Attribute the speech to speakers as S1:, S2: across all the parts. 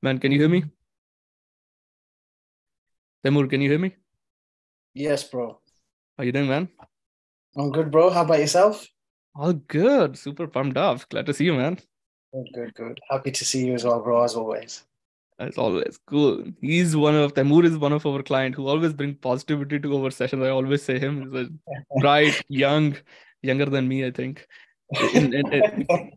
S1: Man, can you hear me? Tehmoor, can you hear me?
S2: Yes, bro.
S1: How you doing, man?
S2: I'm good, bro. How about yourself?
S1: All good. Super pumped up. Glad to see you, man.
S2: Good, good, good. Happy to see you as well, bro, as always.
S1: As always, cool. Tehmoor is one of our client who always bring positivity to our sessions. I always say him. He's a bright, young, younger than me, I think. In the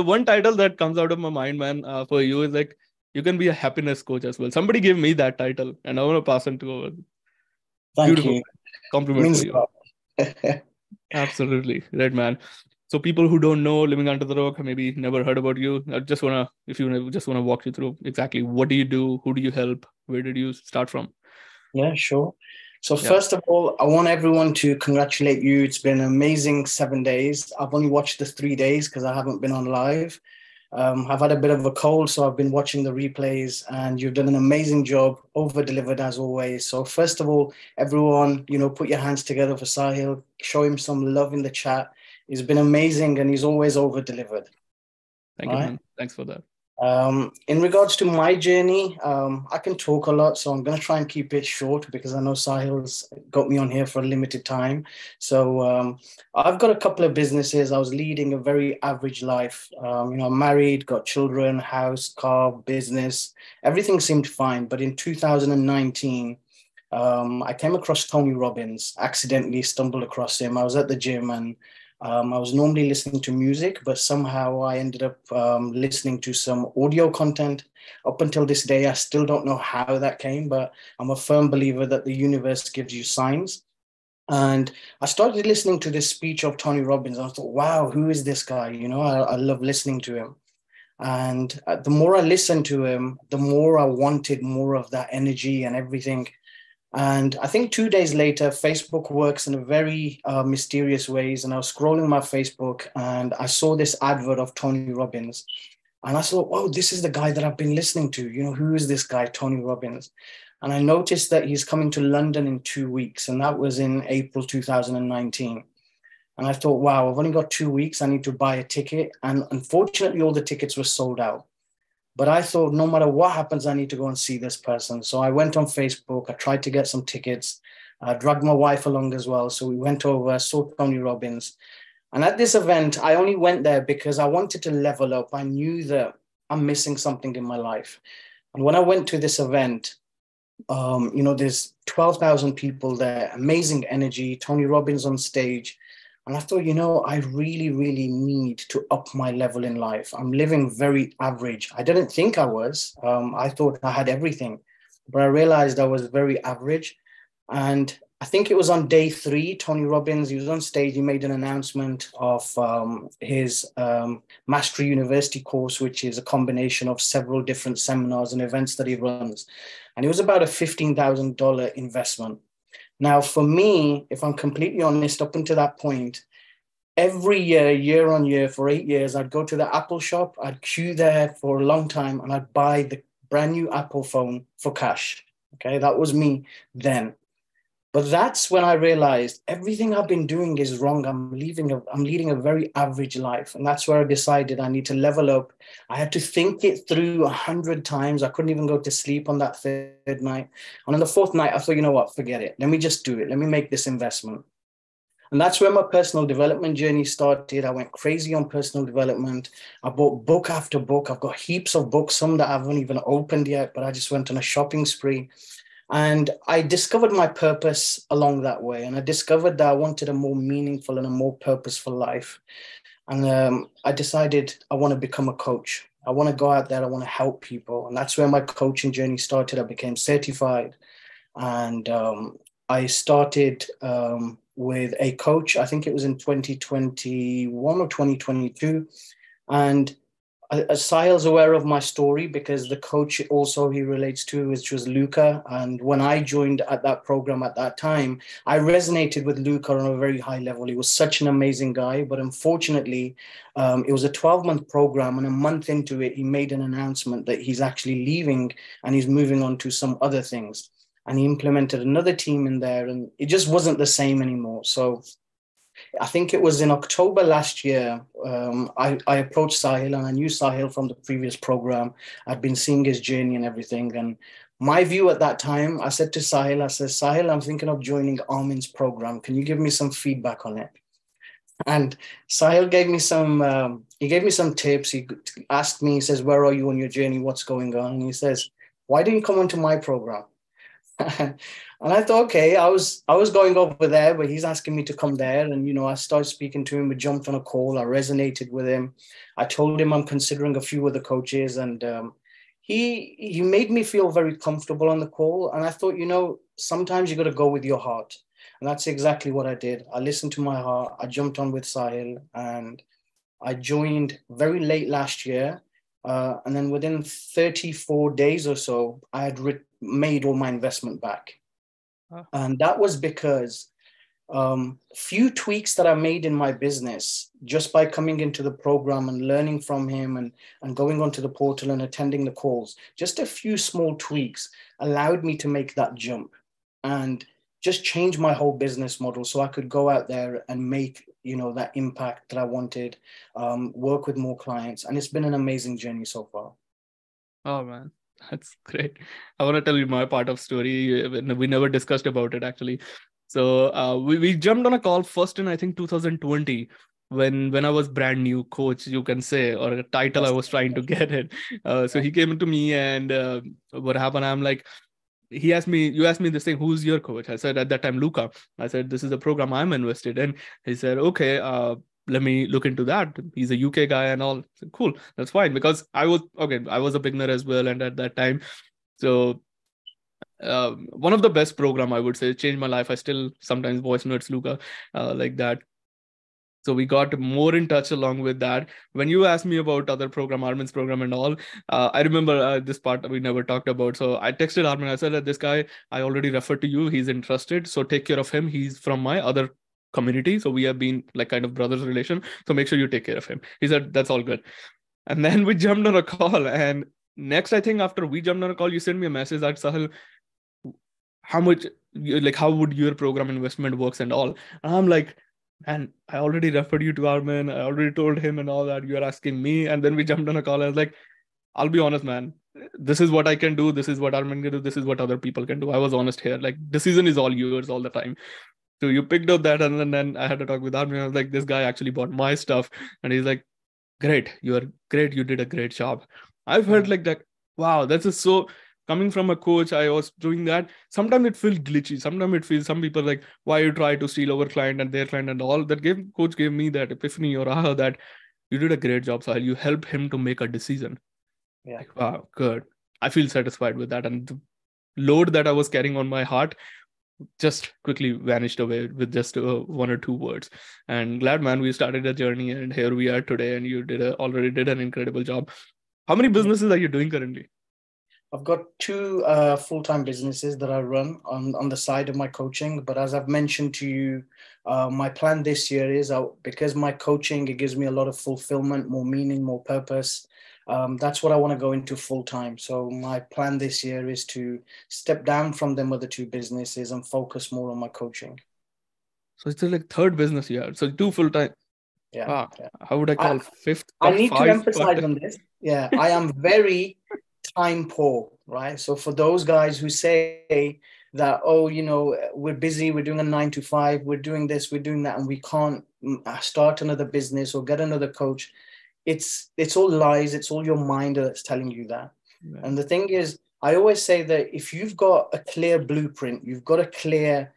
S1: one title that comes out of my mind, man, for you is like you can be a happiness coach as well. Somebody gave me that title, and I want to pass on to our
S2: Thank
S1: beautiful
S2: you.
S1: compliment for
S2: Means
S1: you.
S2: a lot.
S1: Absolutely, right, man. So people who don't know, living under the rock, maybe never heard about you. I just wanna, if you just wanna walk you through exactly what do you do, who do you help, where did you start from?
S2: Yeah, sure. So
S1: Yeah,
S2: first of all, I want everyone to congratulate you. It's been an amazing 7 days. I've only watched the 3 days because I haven't been on live. I've had a bit of a cold, so I've been watching the replays, and you've done an amazing job, over delivered as always. So first of all, everyone, put your hands together for Sahil, show him some love in the chat. He's been amazing, and he's always over delivered.
S1: thank you,
S2: Right.
S1: man. Thanks for that.
S2: In regards to my journey, I can talk a lot, so I'm going to try and keep it short because I know Sahil's got me on here for a limited time. So I've got a couple of businesses. I was leading a very average life. I'm married, got children, house, car, business. Everything seemed fine. But in 2019, I came across Tony Robbins, accidentally stumbled across him. I was at the gym and I was normally listening to music, but somehow I ended up listening to some audio content. Up until this day, I still don't know how that came, but I'm a firm believer that the universe gives you signs. And I started listening to this speech of Tony Robbins. And I thought, wow, who is this guy? I love listening to him. And the more I listened to him, the more I wanted more of that energy and everything. And I think 2 days later, Facebook works in a very mysterious ways. And I was scrolling my Facebook and I saw this advert of Tony Robbins. And I thought, oh, this is the guy that I've been listening to. Who is this guy, Tony Robbins? And I noticed that he's coming to London in 2 weeks. And that was in April 2019. And I thought, wow, I've only got 2 weeks. I need to buy a ticket. And unfortunately, all the tickets were sold out. But I thought, no matter what happens, I need to go and see this person. So I went on Facebook. I tried to get some tickets. I dragged my wife along as well. So we went over, saw Tony Robbins. And at this event, I only went there because I wanted to level up. I knew that I'm missing something in my life. And when I went to this event, there's 12,000 people there, amazing energy, Tony Robbins on stage. And I thought, I really, really need to up my level in life. I'm living very average. I didn't think I was. I thought I had everything, but I realized I was very average. And I think it was on day 3, Tony Robbins, he was on stage, he made an announcement of his Mastery University course, which is a combination of several different seminars and events that he runs. And it was about a $15,000 investment. Now, for me, if I'm completely honest, up until that point, every year on year, for 8 years, I'd go to the Apple shop, I'd queue there for a long time, and I'd buy the brand new Apple phone for cash. Okay, that was me then. But that's when I realized everything I've been doing is wrong. I'm leading a very average life. And that's where I decided I need to level up. I had to think it through 100 times. I couldn't even go to sleep on that third night. And on the fourth night, I thought, you know what, forget it. Let me just do it. Let me make this investment. And that's where my personal development journey started. I went crazy on personal development. I bought book after book. I've got heaps of books, some that I haven't even opened yet, but I just went on a shopping spree. And I discovered my purpose along that way. And I discovered that I wanted a more meaningful and a more purposeful life. And I decided I want to become a coach. I want to go out there. I want to help people. And that's where my coaching journey started. I became certified. And I started with a coach. I think it was in 2021 or 2022. And Sahil's aware of my story because the coach also he relates to, which was Luca. And when I joined at that program at that time, I resonated with Luca on a very high level. He was such an amazing guy, but unfortunately, it was a 12-month program, and a month into it, he made an announcement that he's actually leaving and he's moving on to some other things. And he implemented another team in there, and it just wasn't the same anymore. So I think it was in October last year. I approached Sahil, and I knew Sahil from the previous program. I'd been seeing his journey and everything. And my view at that time, I said to Sahil, I said, Sahil, I'm thinking of joining Armin's program. Can you give me some feedback on it? And Sahil gave me some tips. He asked me, he says, where are you on your journey? What's going on? And he says, why didn't you come onto my program? And I thought, okay, I was going over there, but he's asking me to come there. And, I started speaking to him. We jumped on a call. I resonated with him. I told him I'm considering a few other coaches. And he made me feel very comfortable on the call. And I thought, sometimes you got to go with your heart. And that's exactly what I did. I listened to my heart. I jumped on with Sahil, and I joined very late last year. And then within 34 days or so, I had made all my investment back. Oh. And that was because few tweaks that I made in my business just by coming into the program and learning from him and going onto the portal and attending the calls, just a few small tweaks allowed me to make that jump and just change my whole business model so I could go out there and make, that impact that I wanted, work with more clients. And it's been an amazing journey so far.
S1: Oh, man. That's great. I want to tell you my part of story. We never discussed about it, actually. So we jumped on a call first in, I think, 2020, when I was brand new coach, you can say, or a title I was trying to get it. So he came to me, and what happened, I'm like, you asked me this thing, who's your coach? I said at that time, Luca. I said, this is a program I'm invested in. He said, okay, let me look into that. He's a UK guy and all. Said, cool, that's fine. Because I was a beginner as well. And at that time, so one of the best program, I would say, changed my life. I still sometimes voice notes Luca like that. So we got more in touch along with that. When you asked me about other program, Armin's program and all, I remember this part we never talked about. So I texted Armin. I said that this guy, I already referred to you. He's interested. So take care of him. He's from my other community. So we have been like kind of brothers relation. So make sure you take care of him. He said, that's all good. And then we jumped on a call. And next, I think after we jumped on a call, you sent me a message that, Sahil, how would your program investment works and all? And I'm like, and I already referred you to Armin. I already told him and all that. You are asking me. And then we jumped on a call. I was like, I'll be honest, man. This is what I can do. This is what Armin can do. This is what other people can do. I was honest here. Like, decision is all yours all the time. So you picked up that. And then I had to talk with Armin. I was like, this guy actually bought my stuff. And he's like, great. You are great. You did a great job. I felt like that. Wow, that's just so... Coming from a coach, I was doing that. Sometimes it feels glitchy. Sometimes it feels some people like, why you try to steal our client and their client and all. That coach gave me that epiphany or aha that you did a great job, Sahil. You helped him to make a decision.
S2: Yeah.
S1: Like, wow, good. I feel satisfied with that. And the load that I was carrying on my heart just quickly vanished away with just one or two words. And glad, man, we started a journey and here we are today. And you already did an incredible job. How many businesses are you doing currently?
S2: I've got two full-time businesses that I run on the side of my coaching. But as I've mentioned to you, my plan this year is because my coaching, it gives me a lot of fulfillment, more meaning, more purpose. That's what I want to go into full-time. So my plan this year is to step down from them other two businesses and focus more on my coaching.
S1: So it's like third business you have. So two full-time.
S2: Yeah.
S1: Wow. Yeah. How would I call fifth?
S2: I need to emphasize on this. Yeah, I am very time poor, right? So for those guys who say that, oh, we're busy, we're doing a 9 to 5, we're doing this, we're doing that, and we can't start another business or get another coach, it's all lies. It's all your mind that's telling you that. Yeah. And the thing is, I always say that if you've got a clear blueprint, you've got a clear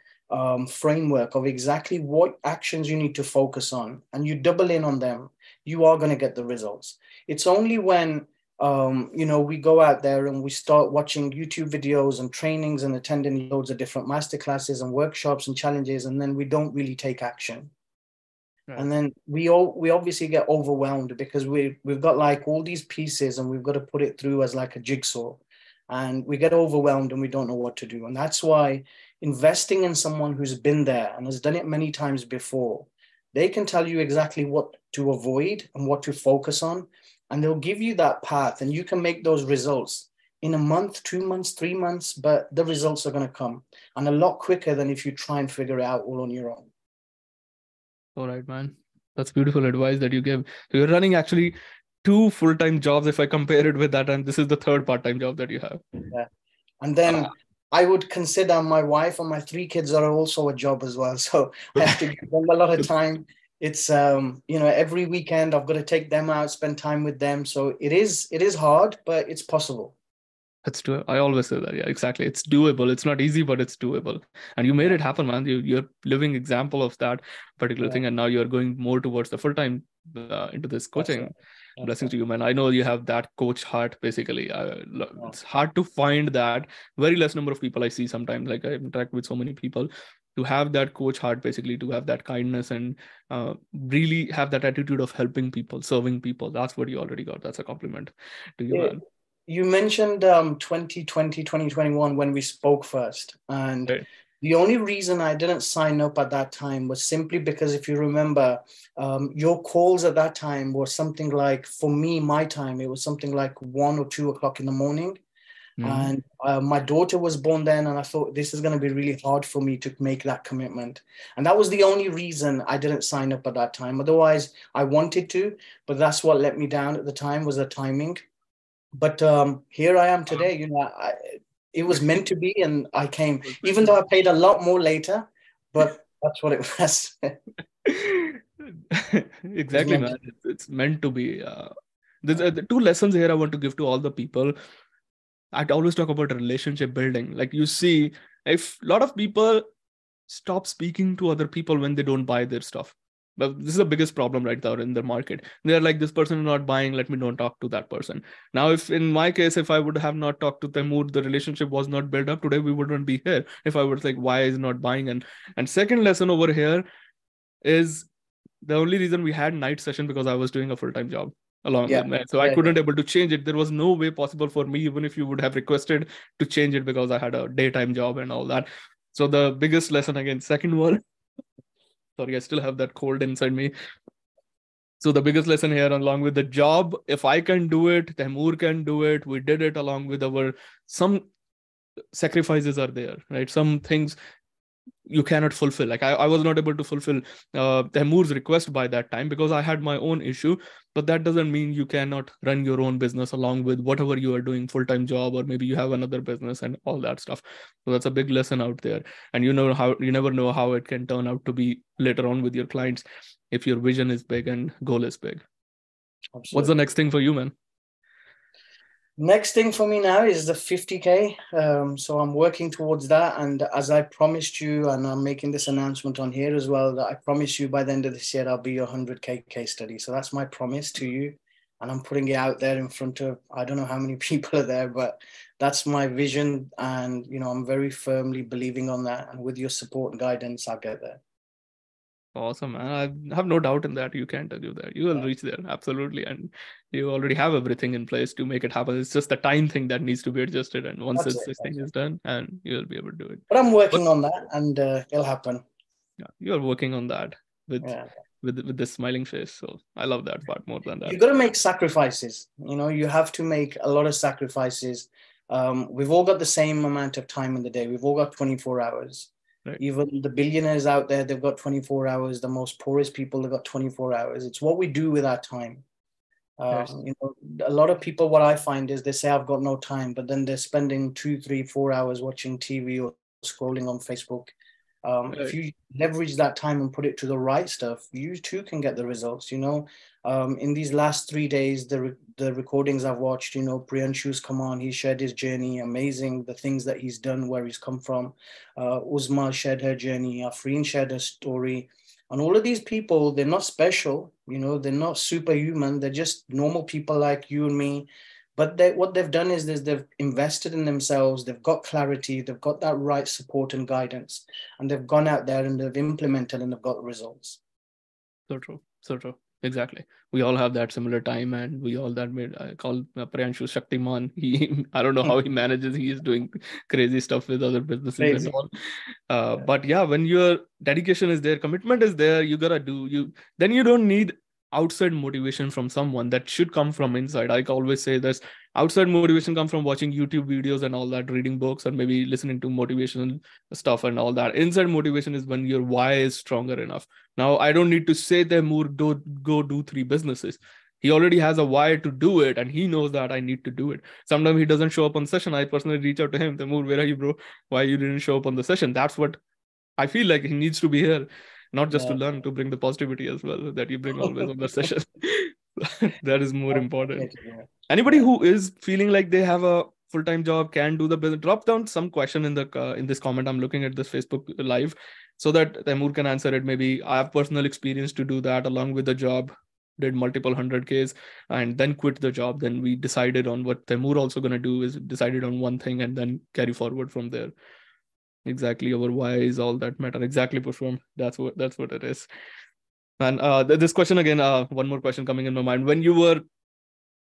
S2: framework of exactly what actions you need to focus on, and you double in on them, you are going to get the results. It's only when we go out there and we start watching YouTube videos and trainings and attending loads of different masterclasses and workshops and challenges, and then we don't really take action. Right. And then we obviously get overwhelmed because we've got like all these pieces and we've got to put it through as like a jigsaw, and we get overwhelmed and we don't know what to do. And that's why investing in someone who's been there and has done it many times before, they can tell you exactly what to avoid and what to focus on. And they'll give you that path, and you can make those results in a month, 2 months, 3 months, but the results are going to come, and a lot quicker than if you try and figure it out all on your own.
S1: All right, man. That's beautiful advice that you give. So you're running actually two full-time jobs if I compare it with that, and this is the third part-time job that you have.
S2: Yeah. And
S1: Uh,
S2: then I would consider my wife and my three kids are also a job as well. So I have to give them a lot of time. It's every weekend I've got to take them out, spend time with them. So it is hard, but it's possible.
S1: That's doable. I always say that. Yeah, exactly. It's doable. It's not easy, but it's doable. And you made
S2: Yeah.
S1: it happen, man. You're living example of that particular
S2: Yeah.
S1: thing. And now you're going more towards the full time into this
S2: That's it.
S1: coaching.
S2: That's
S1: Blessings
S2: it.
S1: to you, man. I know you have that coach heart, basically.
S2: Yeah.
S1: It's hard to find that. Very less number of people I see sometimes. Like I interact with so many people to have that coach heart, basically, to have that kindness and really have that attitude of helping people, serving people. That's what you already got. That's a compliment to you,
S2: It,
S1: man.
S2: you mentioned 2020, 2021 when we spoke first. And
S1: Right.
S2: the only reason I didn't sign up at that time was simply because if you remember, your calls at that time were something like, for me, my time, it was something like 1 or 2 o'clock in the morning.
S1: Mhm.
S2: And my daughter was born then, and I thought this is going to be really hard for me to make that commitment. And that was the only reason I didn't sign up at that time. Otherwise, I wanted to, but that's what let me down at the time was the timing. But here I am today. It was meant to be, and I came, even though I paid a lot more later, but that's what it was. It was
S1: Exactly,
S2: meant
S1: man.
S2: to be.
S1: It's meant to be. There's the two lessons here I want to give to all the people. I'd always talk about relationship building. Like you see, if a lot of people stop speaking to other people when they don't buy their stuff. But this is the biggest problem right now in the market. They're like, this person is not buying, let me don't talk to that person. Now, if in my case, if I would have not talked to Tehmoor, the relationship was not built up today, we wouldn't be here. If I was like, why is not buying? And second lesson over here is the only reason we had night session because I was doing a full-time job along
S2: Yeah,
S1: with me. So I
S2: yeah,
S1: couldn't able to change it. There was no way possible for me, even if you would have requested to change it because I had a daytime job and all that. So the biggest lesson again, second one, sorry, I still have that cold inside me. So the biggest lesson here, along with the job, if I can do it, Tehmoor can do it. We did it along with our some sacrifices are there, right? Some things you cannot fulfill. Like I was not able to fulfill Tehmoor's request by that time because I had my own issue. But that doesn't mean you cannot run your own business along with whatever you are doing, full-time job, or maybe you have another business and all that stuff. So that's a big lesson out there. And you never know how it can turn out to be later on with your clients if your vision is big and goal is big. What's the
S2: absolutely.
S1: next thing for you, man?
S2: Next thing for me now is the 50K. So I'm working towards that. And as I promised you, and I'm making this announcement on here as well, that I promise you by the end of this year, I'll be your 100K case study. So that's my promise to you. And I'm putting it out there in front of, I don't know how many people are there, but that's my vision. And, I'm very firmly believing on that. And with your support and guidance, I'll get there.
S1: Awesome, man. I have no doubt in that you can achieve that. You will
S2: Yeah,
S1: reach there, absolutely. And you already have everything in place to make it happen. It's just the time thing that needs to be adjusted. And once
S2: that's it.
S1: this thing
S2: That's it.
S1: is done, and you'll be able to do it.
S2: But I'm
S1: But
S2: working on that and it'll happen.
S1: yeah, you're working on that with
S2: Yeah.
S1: with this smiling face. So I love that part more than that.
S2: You got to make sacrifices. You have to make a lot of sacrifices. We've all got the same amount of time in the day. We've all got 24 hours.
S1: Right.
S2: Even the billionaires out there, they've got 24 hours. The most poorest people, they've got 24 hours. It's what we do with our time.
S1: Yes.
S2: A lot of people, what I find is they say, I've got no time, but then they're spending 2, 3, 4 hours watching TV or scrolling on Facebook. If
S1: Right.
S2: you leverage that time and put it to the right stuff, you too can get the results. In these last 3 days, the recordings I've watched, Priyanshu's come on, he shared his journey, amazing, the things that he's done, where he's come from. Uzma shared her journey, Afreen shared her story. And all of these people, they're not special, they're not superhuman. They're just normal people like you and me. But what they've done is they've invested in themselves. They've got clarity. They've got that right support and guidance. And they've gone out there and they've implemented and they've got results.
S1: So true. So true. Exactly. We all have that similar time, and we all that made. I call Priyanshu Shaktiman. I don't know how he manages. He is doing crazy stuff with other businesses and
S2: Crazy.
S1: all.
S2: Yeah.
S1: But yeah, when your dedication is there, commitment is there, you gotta do you. Then you don't need outside motivation from someone, that should come from inside. I always say this: outside motivation come from watching YouTube videos and all that, reading books, and maybe listening to motivational stuff and all that. Inside motivation is when your why is stronger enough. Now, I don't need to say Tehmoor, go do 3 businesses. He already has a why to do it, and he knows that I need to do it. Sometimes he doesn't show up on session. I personally reach out to him: Tehmoor, where are you, bro? Why you didn't show up on the session? That's what I feel like. He needs to be here, not just to
S2: Yeah.
S1: learn, to bring the positivity as well that you bring always on the session. That is more important. Anybody
S2: Yeah.
S1: who is feeling like they have a full-time job, can do the business, drop down some question in the in this comment. I'm looking at this Facebook live so that Tehmoor can answer it. Maybe I have personal experience to do that along with the job, did multiple 100Ks and then quit the job. Then we decided on what Tehmoor also going to do is decided on one thing and then carry forward from there. Exactly, our why is all that matter. Exactly, Pushpam. That's what it is. And this question again, one more question coming in my mind. When you were,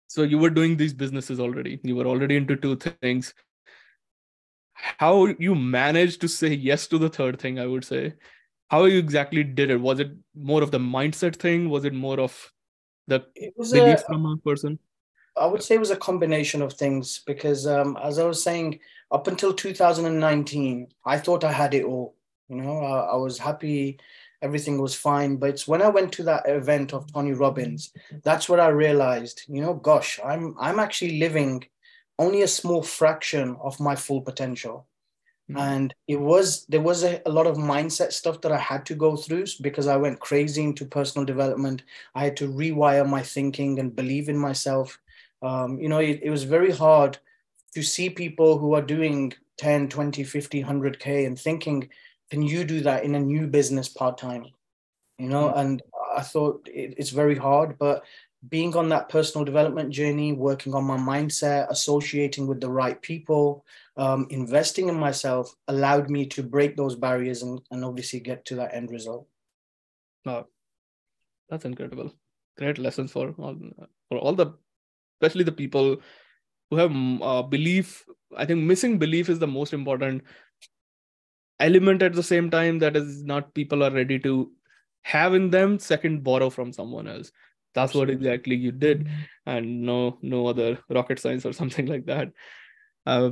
S1: so you were doing these businesses already, you were already into 2 things. How you managed to say yes to the third thing, I would say. How you exactly did it? Was it more of the mindset thing? Was it more of the
S2: It was
S1: belief from a person?
S2: I would
S1: Yeah.
S2: say it was a combination of things because, as I was saying, up until 2019, I thought I had it all. I was happy, everything was fine. But it's when I went to that event of Tony Robbins, that's where I realized, gosh, I'm actually living only a small fraction of my full potential.
S1: Mm.
S2: And there was a lot of mindset stuff that I had to go through because I went crazy into personal development. I had to rewire my thinking and believe in myself. It was very hard to see people who are doing 10, 20, 50, 100K and thinking, can you do that in a new business part-time?
S1: Mm.
S2: And I thought it's very hard, but being on that personal development journey, working on my mindset, associating with the right people, investing in myself allowed me to break those barriers and obviously get to that end result.
S1: Wow, that's incredible. Great lessons for all the, especially the people who have belief. I think missing belief is the most important element. At the same time, that is not people are ready to have in them. Second, borrow from someone else. That's what
S2: Absolutely.
S1: exactly you did, and no other rocket science or something like that.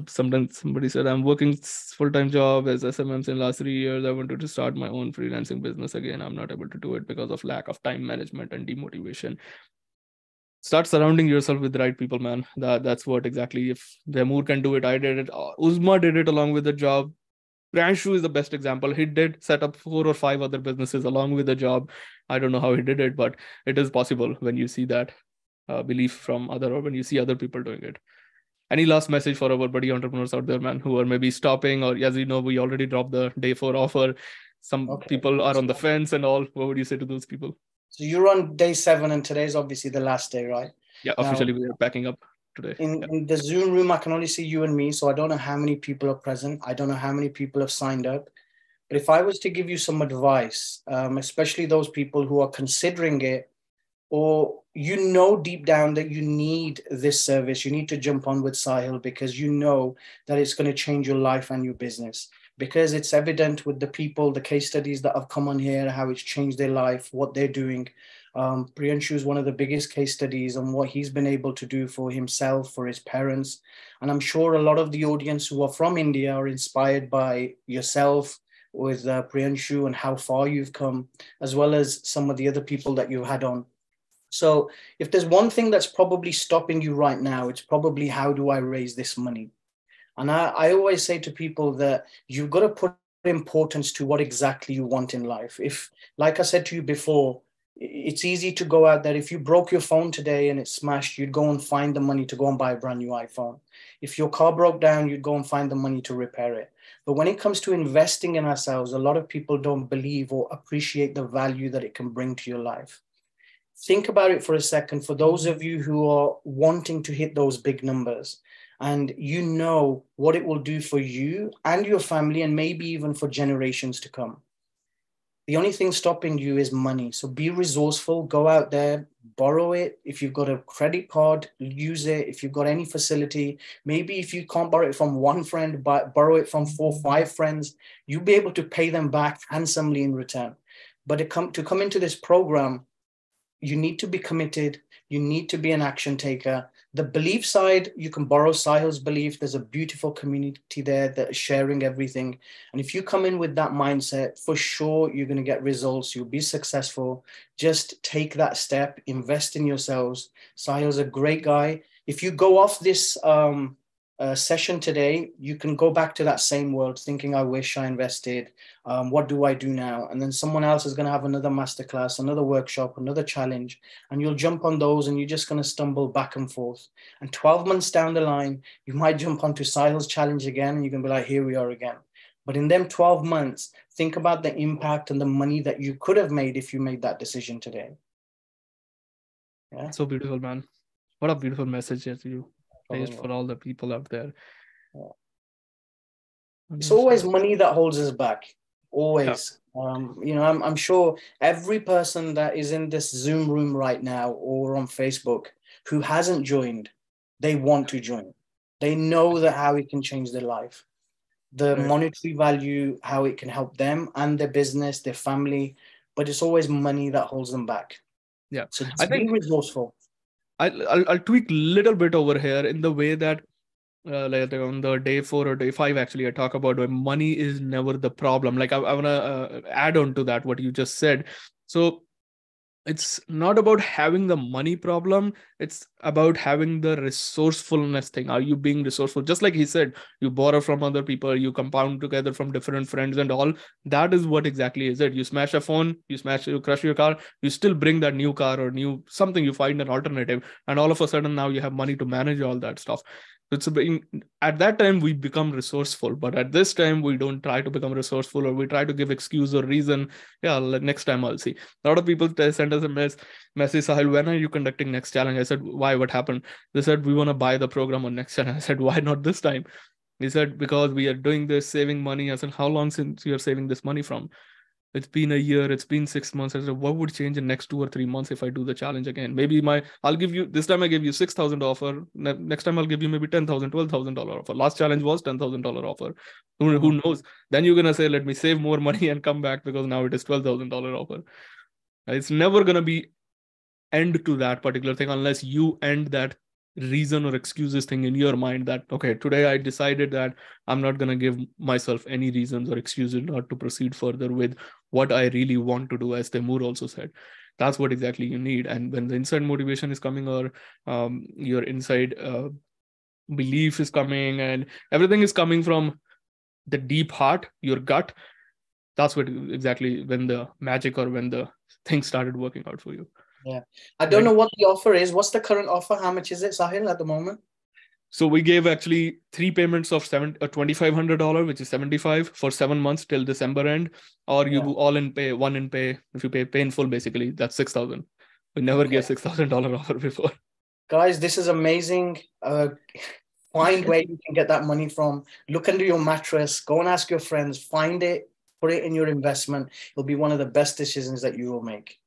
S1: Sometimes somebody said, I'm working full-time job as SMMs in last 3 years. I wanted to start my own freelancing business again. I'm not able to do it because of lack of time management and demotivation. Start surrounding yourself with the right people, man. That's what exactly. If Tehmoor can do it, I did it. Uzma did it along with the job. Priyanshu is the best example. He did set up 4 or 5 other businesses along with the job. I don't know how he did it, but it is possible when you see that belief from other, or when you see other people doing it. Any last message for our buddy entrepreneurs out there, man, who are maybe stopping, or as you know, we already dropped the day 4 offer. Some
S2: Okay.
S1: people are on the fence and all. What would you say to those people?
S2: So you're on day 7 and today's obviously the last day, right?
S1: Yeah,
S2: Now,
S1: officially we are packing up today. Yeah.
S2: in the Zoom room, I can only see you and me. So I don't know how many people are present. I don't know how many people have signed up. But if I was to give you some advice, especially those people who are considering it, or deep down that you need this service, you need to jump on with Sahil because you know that it's going to change your life and your business. Because it's evident with the people, the case studies that have come on here, how it's changed their life, what they're doing. Priyanshu is one of the biggest case studies on what he's been able to do for himself, for his parents. And I'm sure a lot of the audience who are from India are inspired by yourself with Priyanshu and how far you've come, as well as some of the other people that you've had on. So if there's one thing that's probably stopping you right now, it's probably how do I raise this money? And I always say to people that you've got to put importance to what exactly you want in life. If, like I said to you before, it's easy to go out there. If you broke your phone today and it's smashed, you'd go and find the money to go and buy a brand new iPhone. If your car broke down, you'd go and find the money to repair it. But when it comes to investing in ourselves, a lot of people don't believe or appreciate the value that it can bring to your life. Think about it for a second. For those of you who are wanting to hit those big numbers, and you know what it will do for you and your family, and maybe even for generations to come. The only thing stopping you is money. So be resourceful, go out there, borrow it. If you've got a credit card, use it. If you've got any facility, maybe if you can't borrow it from one friend, but borrow it from 4 or 5 friends, you'll be able to pay them back handsomely in return. But to come into this program, You need to be committed. You need to be an action taker. The belief side, you can borrow Sahil's belief. There's a beautiful community there that is sharing everything. And if you come in with that mindset, for sure, you're going to get results. You'll be successful. Just take that step, invest in yourselves. Sahil's a great guy. If you go off this session today, you can go back to that same world thinking, I wish I invested. What do I do now? And then someone else is going to have another masterclass, another workshop, another challenge, and you'll jump on those and you're just going to stumble back and forth. And 12 months down the line, you might jump onto Sahil's challenge again and you can be like, here we are again. But in them 12 months, think about the impact and the money that you could have made if you made that decision today.
S1: Yeah. So beautiful, man. What a beautiful message that you placed for all the people out there.
S2: Yeah. It's always money that holds us back. Always. Yeah. I'm sure every person that is in this Zoom room right now or on Facebook who hasn't joined, they want to join. They know that how it can change their life. The monetary value, how it can help them and their business, their family, but it's always money that holds them back.
S1: Yeah.
S2: So just be resourceful.
S1: I'll tweak a little bit over here in the way that like on the day 4 or day 5, actually, I talk about why money is never the problem. Like I want to add on to that, what you just said. So it's not about having the money problem. It's about having the resourcefulness thing. Are you being resourceful? Just like he said, you borrow from other people, you compound together from different friends and all. That is what exactly is it. You smash a phone, you crush your car, you still bring that new car or new something, you find an alternative. And all of a sudden now you have money to manage all that stuff. It's at that time we become resourceful, but at this time we don't try to become resourceful, or we try to give excuse or reason. Yeah, next time I'll see. A lot of people send us a message, Sahil, when are you conducting next challenge? I said, why? What happened? They said, we want to buy the program on next challenge. I said, why not this time? He said, because we are doing this, saving money. I said, how long since you're saving this money from? It's been a year, it's been 6 months. I said, what would change in next 2 or 3 months if I do the challenge again? Maybe I'll give you, this time I gave you 6,000 offer. Next time I'll give you maybe $10,000, $12,000 offer. Last challenge was $10,000 offer. Who knows? Then you're going to say, let me save more money and come back because now it is $12,000 offer. It's never going to be end to that particular thing unless you end that reason or excuses thing in your mind that, okay, today I decided that I'm not going to give myself any reasons or excuses not to proceed further with what I really want to do, as Tehmoor also said. That's what exactly you need. And when the inside motivation is coming, or your inside belief is coming, and everything is coming from the deep heart, your gut, that's what exactly when the magic or when the things started working out for you.
S2: Yeah. I don't know what the offer is. What's the current offer? How much is it, Sahil, at the moment?
S1: So we gave actually 3 payments of $2,500, which is $75 for 7 months till December end, or you all in pay, one in pay. If you pay in full, basically, that's $6,000. We never gave $6,000 offer before.
S2: Guys, this is amazing. Find where you can get that money from. Look under your mattress. Go and ask your friends. Find it. Put it in your investment. It'll be one of the best decisions that you will make.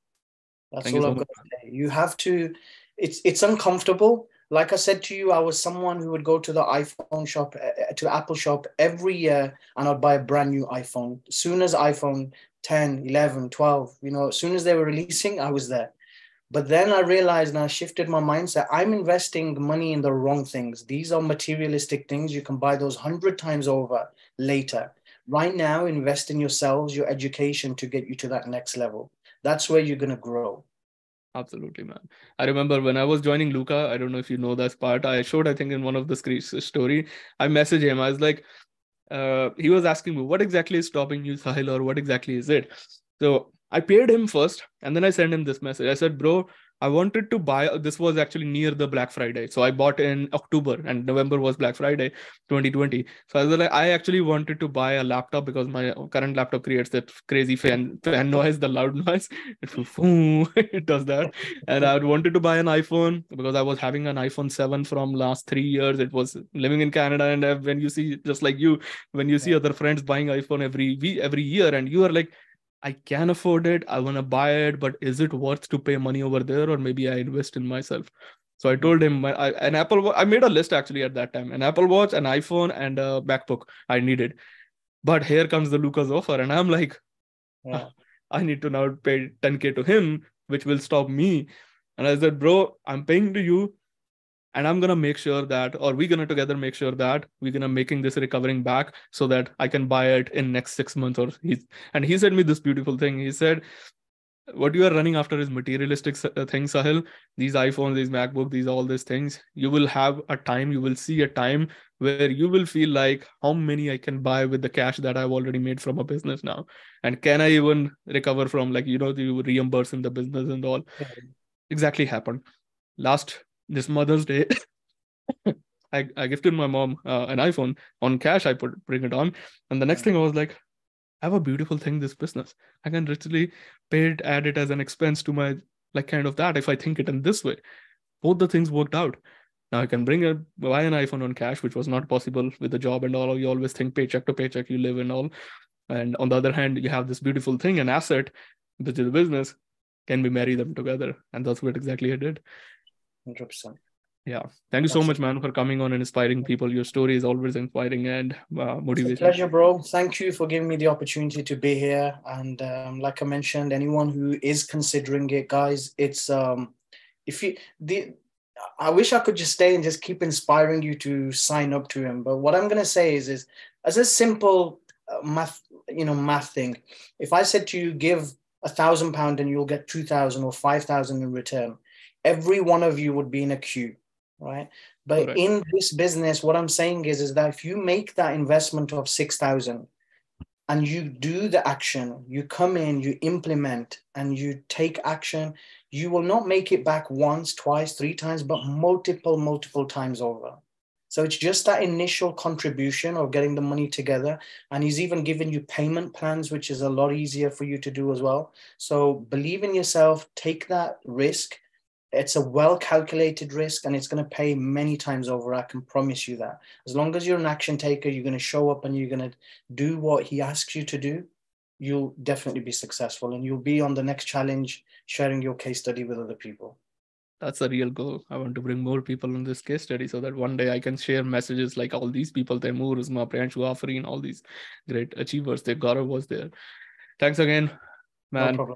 S2: That's all I've got to say. You have to, it's uncomfortable. Like I said to you, I was someone who would go to the iPhone shop, to the Apple shop every year, and I'd buy a brand new iPhone. As soon as iPhone 10, 11, 12, as soon as they were releasing, I was there. But then I realized, and I shifted my mindset, I'm investing money in the wrong things. These are materialistic things. You can buy those 100 times over later. Right now, invest in yourselves, your education, to get you to that next level. That's where you're going to grow.
S1: Absolutely, man. I remember when I was joining Luca, I don't know if you know that part, I showed, I think in one of the story, I messaged him. I was like, he was asking me, what exactly is stopping you, Sahil, or what exactly is it? So I paid him first, and then I sent him this message. I said, bro, I wanted to buy, this was actually near the Black Friday. So I bought in October, and November was Black Friday 2020. So I was like, I actually wanted to buy a laptop because my current laptop creates that crazy fan noise, the loud noise. It does that. And I wanted to buy an iPhone because I was having an iPhone 7 from last 3 years. It was living in Canada. And when you see, just like you, when you see other friends buying iPhone every year, and you are like, I can afford it, I want to buy it, but is it worth to pay money over there, or maybe I invest in myself? So I told him an Apple Watch. I made a list actually at that time: an Apple Watch, an iPhone, and a MacBook I needed. But here comes the Lucas offer, and I'm like, I need to now pay $10K to him which will stop me. And I said, bro, I'm paying to you, and I'm gonna make sure that, or we're gonna together make sure that we're gonna making this recovering back so that I can buy it in next 6 months. And he said me this beautiful thing. He said, what you are running after is materialistic things, Sahil. These iPhones, these MacBook, these all these things. You will have a time, you will see a time where you will feel like how many I can buy with the cash that I've already made from a business now, and can I even recover from, like, you reimburse in the business and all. Exactly happened last this Mother's Day. I gifted my mom an iPhone on cash. I bring it on, and the next thing I was like, I have a beautiful thing, this business. I can literally pay it, add it as an expense to my, like, kind of that, if I think it in this way. Both the things worked out. Now I can buy an iPhone on cash, which was not possible with the job and all. You always think paycheck to paycheck, you live and all. And on the other hand, you have this beautiful thing, an asset, which is a business, can we marry them together? And that's what exactly I did.
S2: 100%.
S1: Yeah. Thank you so much, man, for coming on and inspiring people. Your story is always inspiring and motivating.
S2: It's a pleasure, bro. Thank you for giving me the opportunity to be here. And like I mentioned, anyone who is considering it, guys, it's if you the I wish I could just stay and just keep inspiring you to sign up to him. But what I'm gonna say is as a simple math thing. If I said to you, give £1,000 and you'll get 2,000 or 5,000 in return, every one of you would be in a queue, right? But
S1: Correct.
S2: in this business, what I'm saying is that if you make that investment of 6,000 and you do the action, you come in, you implement, and you take action, you will not make it back once, twice, 3 times, but multiple times over. So it's just that initial contribution of getting the money together. And he's even given you payment plans, which is a lot easier for you to do as well. So believe in yourself, take that risk. It's a well-calculated risk and it's going to pay many times over. I can promise you that. As long as you're an action taker, you're going to show up and you're going to do what he asks you to do, you'll definitely be successful and you'll be on the next challenge, sharing your case study with other people.
S1: That's a real goal. I want to bring more people on this case study so that one day I can share messages like all these people, Tehmoor, Uzma, Priyanshu, Afreen, all these great achievers. Their Gaurav was there. Thanks again, man.
S2: No problem.